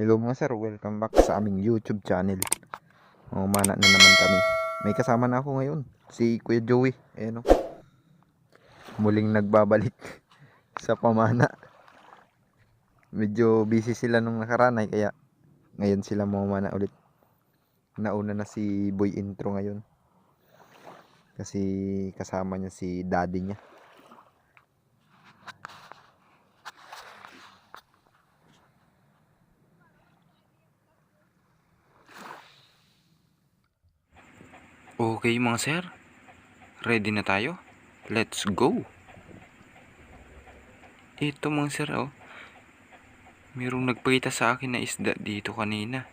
Hello mga sir, welcome back sa aming YouTube channel. Mana na naman kami. May kasama na ako ngayon, si Kuya Joey. Ayan o, muling nagbabalik sa pamana. Medyo busy sila nung nakaranay, kaya ngayon sila mamana ulit. Nauna na si Boy Intro ngayon, kasi kasama niya si daddy niya. Okay mga sir, ready na tayo? Let's go! Ito mga sir, mayroong nagpakita sa akin na isda dito kanina.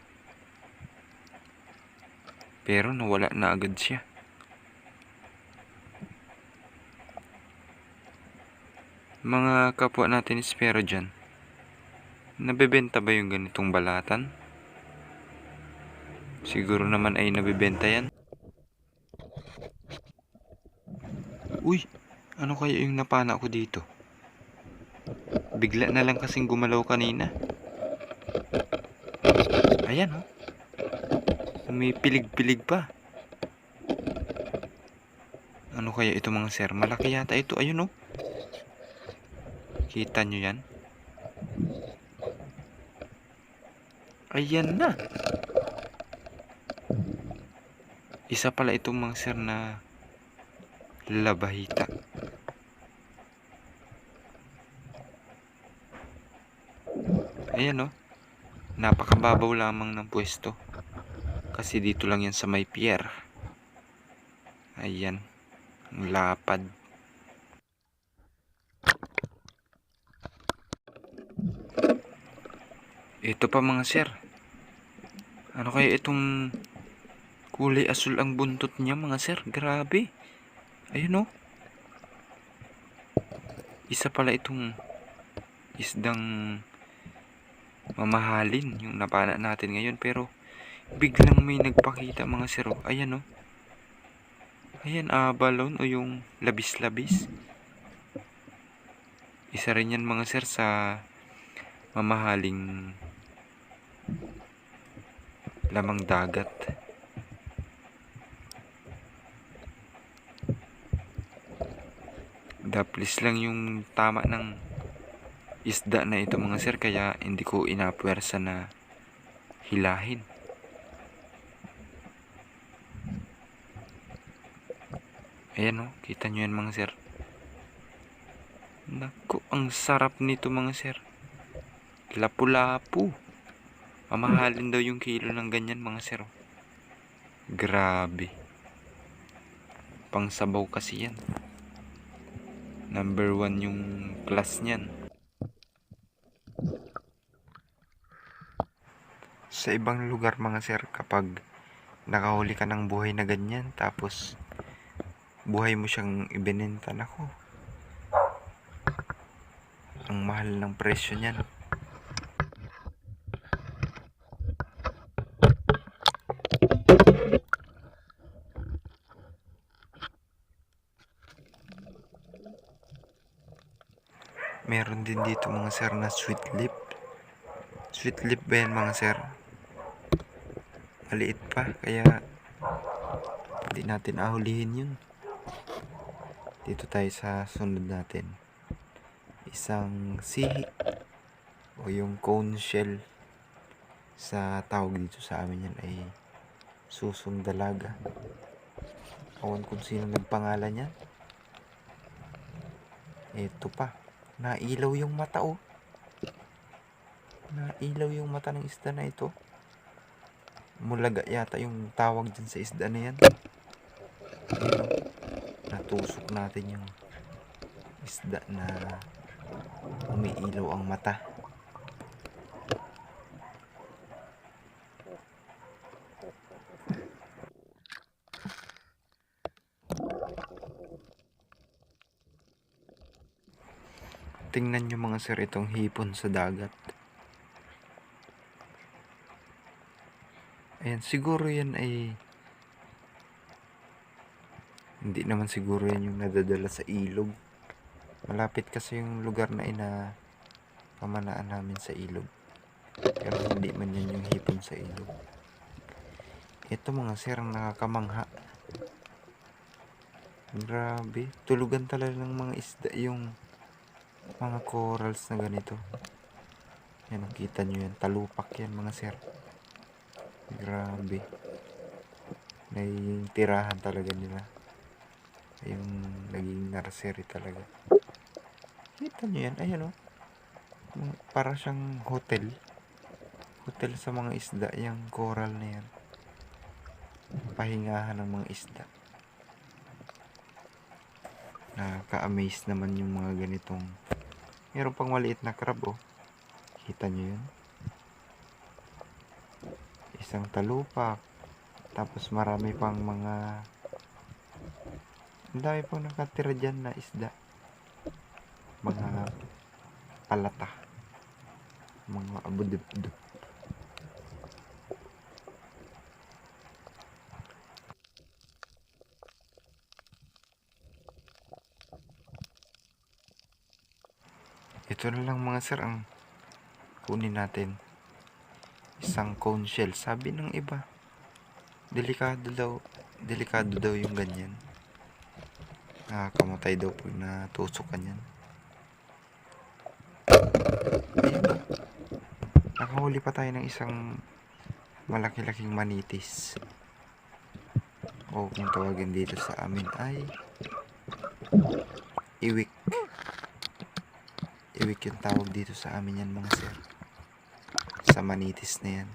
Pero nawala na agad siya. Mga kapwa natin espero dyan, nabebenta ba yung ganitong balatan? Siguro naman ay nabebenta yan. Uy, ano kaya yung napana ko dito? Bigla na lang kasing gumalaw kanina. Ayan may pilig-pilig pa. Ano kaya ito mga sir? Malaki yata ito. Ayun kita nyo yan? Ayan na. Isa pala itong mga sir na labahita. Ayan napakababaw lamang ng pwesto. Kasi dito lang yan sa may pier. Ayan, ang lapad. Ito pa mga sir. Ano kaya itong kulay asul ang buntot niya mga sir? Grabe. Ayun isa pala itong isdang mamahalin yung napana natin ngayon, pero biglang may nagpakita mga sir. Ayan ayan, abalon o yung labis-labis. Isa rin yan mga sir sa mamahaling lamang dagat. Daplis lang yung tama ng isda na ito mga sir, kaya hindi ko inapuwersa na hilahin. Ayan kita nyo yan mga sir. Naku, ang sarap nito mga sir. Lapu-lapu. Mamahalin daw yung kilo ng ganyan mga sir. Grabe. Pangsabaw kasi yan. Number 1 yung class niyan. Sa ibang lugar mga sir, kapag nakahuli ka ng buhay na ganyan, tapos buhay mo siyang ibinenta, nako, ang mahal ng presyo niyan. Meron din dito mga sir na sweet lip. Sweet lip ba yan mga sir? Maliit pa, kaya hindi natin ahulihin yun. Dito tayo sa sunod natin. Isang sihi o yung cone shell sa tawag dito sa amin yan ay susong dalaga. Awan kung sino nagpangalan yan. Ito pa, nailaw yung mata nailaw yung mata ng isda na ito. Mulaga yata yung tawag dyan sa isda na yan. Natusok natin yung isda na umiilaw ang mata. Tingnan nyo mga sir itong hipon sa dagat. Ayan, siguro yan ay hindi naman siguro yan yung nadadala sa ilog. Malapit kasi yung lugar na pamanaan namin sa ilog. Pero hindi man yan yung hipon sa ilog. Ito mga sir ang nakakamangha. Grabe, tulugan talaga ng mga isda yung mga corals na ganito. Yan, nakita nyo yan, talupak yan mga sir. Grabe. Naging tirahan talaga nila. Yung naging nursery talaga. Kita nyo yan, ayan o. Para siyang hotel. Hotel sa mga isda, yung coral na yan. Pahingahan ng mga isda. Nakaka-amaze naman yung mga ganitong. Meron pang maliit na crab oh. Kita nyo yun? Isang talupak. Tapos marami pang mga. Ang dami pang nakatira dyan na isda. Mga palata. Mga abudip-dup. Ito na lang mga sir ang kunin natin. Isang cone shell. Sabi ng iba, delikado daw yung ganyan. Nakakamatay daw pag natusok ka niyan. Ayun, nakahuli pa tayo ng isang malaki-laking manitis. O kung tawagin dito sa amin ay iwik. Iwik yung tawag dito sa amin yan mga sir. Sa manitis na yan.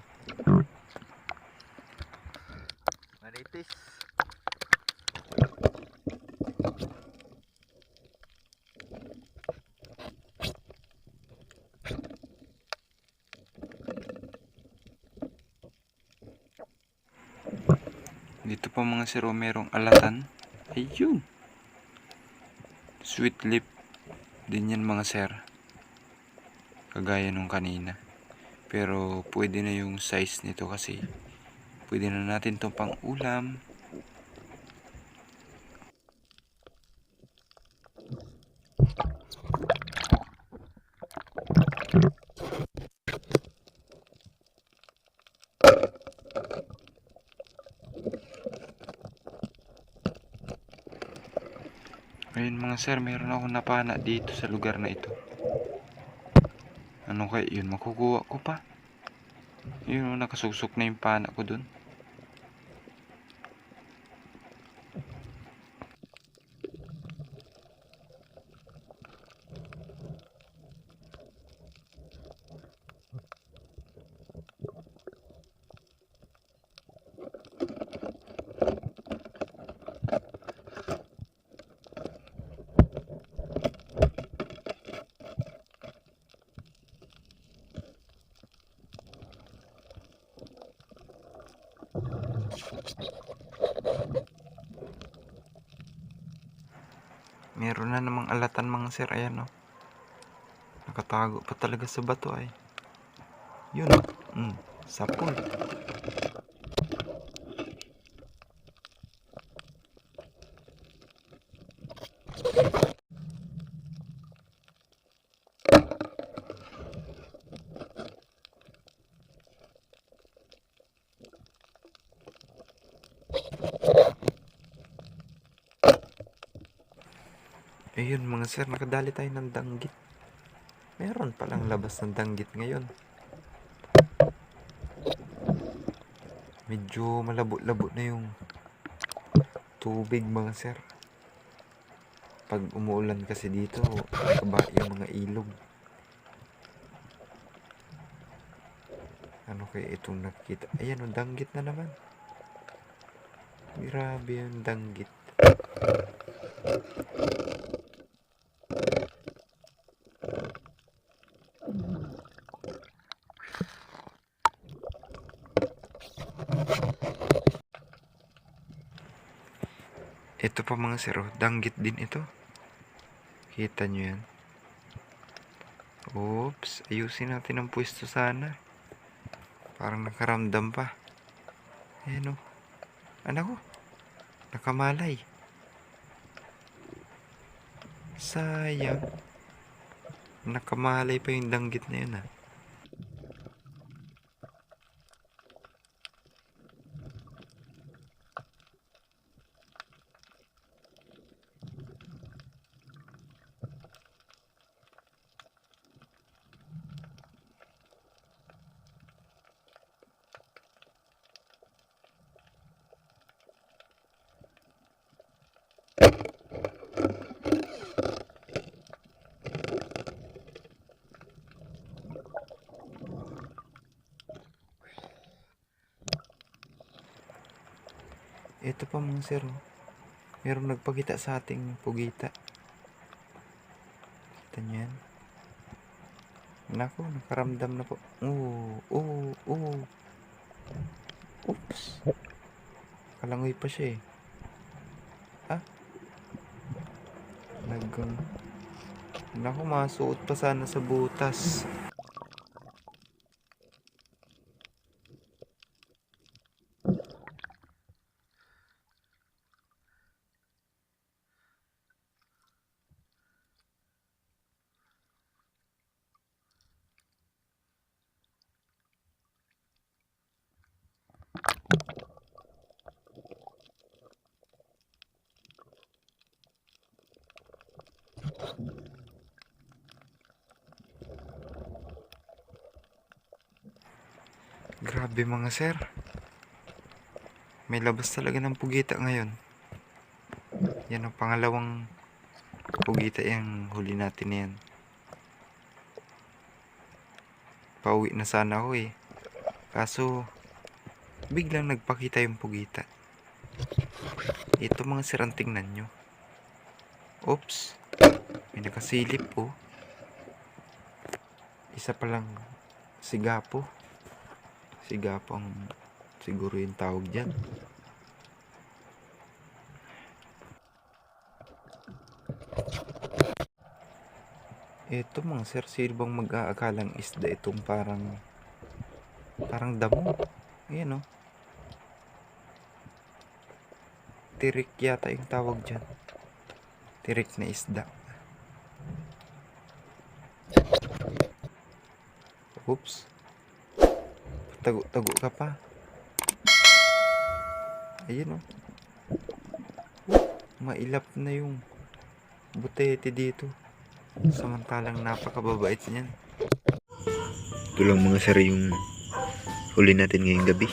Manitis. Dito pa mga sir, merong alatan. Ayun. Sweet lip. Din yan mga sir. Kagaya nung kanina. Pero pwede na yung size nito kasi pwede na natin itong pang ulam. Ayun mga sir, meron ako napana dito sa lugar na ito. Ano kaya yun? Makukuha ko pa. Yun, nakasuksok na yung pana ko dun. Meron na namang alatan mga sir. Ayan o. Nakatago pa talaga sa bato ay. Yun o. Sapol. Ayun mga sir, nakadali tayo ng danggit. Meron palang labas ng danggit ngayon. Medyo malabo-labo na yung tubig mga sir. Pag umuulan kasi dito, nakaba yung mga ilog. Ano kaya itong nakikita? Ayan o, danggit na naman. Grabe yung danggit. Ito pa mga sir, danggit din ito. Kita nyo yan. Oops, ayusin natin ang pwesto sana. Parang nakaramdam pa. Ayan o. Anak ko, nakamalay. Sayang. Nakamalay pa yung danggit na yun Ito pa mga sir, oh. Merong nagpakita sa ating pugita. Kita niyo yan? Naku, nakaramdam na po. Oops. Kalangoy pa siya eh. Naku, masuot pa sana sa butas. Grabe mga sir. May labas talaga ng pugita ngayon. Yan ang pangalawang pugita yung huli natin yan. Pauwi na sana ako eh. Kaso biglang nagpakita yung pugita. Ito mga sir, ang tingnan nyo. Oops. May nakasilip oh. Isa palang sigapo. Sigapo ang siguro yung tawag dyan. Ito mga sir, sino bang mag-aakalang isda itong parang damo? Ayan oh. Tirik yata yung tawag dyan. Tirik na isda. Oops. Tago ka pa. Ayan oh. Mailap na yung butete dito. Samantalang napakababait niyan. Ito lang mga sir yung huli natin ngayong gabi.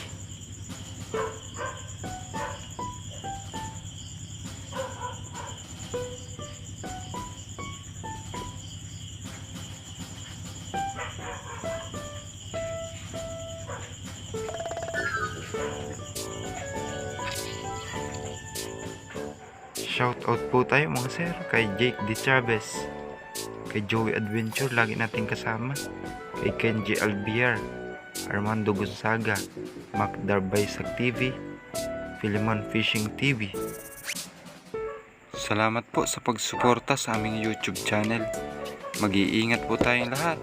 Shout out po tayo mga sir kay Jake De Chavez, kay Joey Adventure, lagi nating kasama, kay Kenji Albiar, Armando Gonzaga, Mac Darbaysag TV, Philemon Fishing TV. Salamat po sa pagsuporta sa aming YouTube channel. Mag-iingat po tayong lahat.